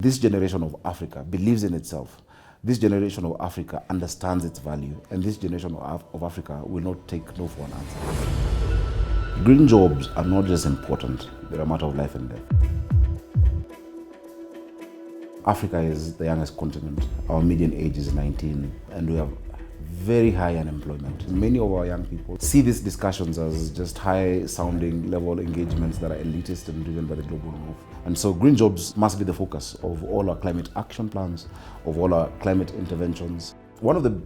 This generation of Africa believes in itself. This generation of Africa understands its value, and this generation of Africa will not take no for an answer. Green jobs are not just important, they're a matter of life and death. Africa is the youngest continent. Our median age is 19, and we have very high unemployment. Many of our young people see these discussions as just high-sounding level engagements that are elitist and driven by the global north. And so green jobs must be the focus of all our climate action plans, of all our climate interventions. One of the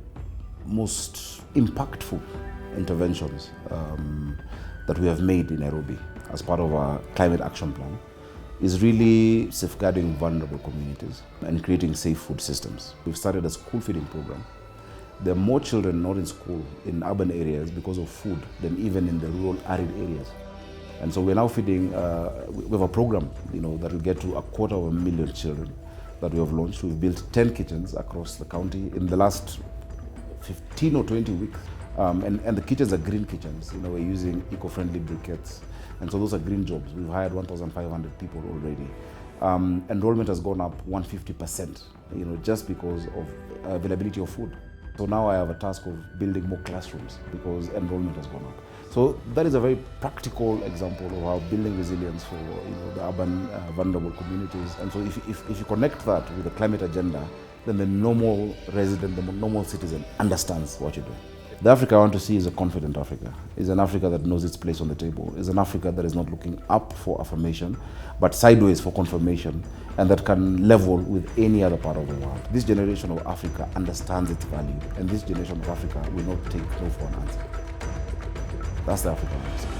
most impactful interventions that we have made in Nairobi as part of our climate action plan is really safeguarding vulnerable communities and creating safe food systems. We've started a school feeding program. There are more children not in school in urban areas because of food than even in the rural arid areas. And so we're now feeding, we have a program that will get to 250,000 children that we have launched. We've built 10 kitchens across the county in the last 15 or 20 weeks. And the kitchens are green kitchens. We're using eco-friendly briquettes. And so those are green jobs. We've hired 1,500 people already. Enrollment has gone up 150%, just because of availability of food. So now I have a task of building more classrooms because enrollment has gone up. So that is a very practical example of how building resilience for the urban vulnerable communities. And so if you connect that with the climate agenda, then the normal resident, the normal citizen understands what you're doing. The Africa I want to see is a confident Africa, is an Africa that knows its place on the table, is an Africa that is not looking up for affirmation, but sideways for confirmation, and that can level with any other part of the world. This generation of Africa understands its value, and this generation of Africa will not take no for an answer. That's the Africa I want to see.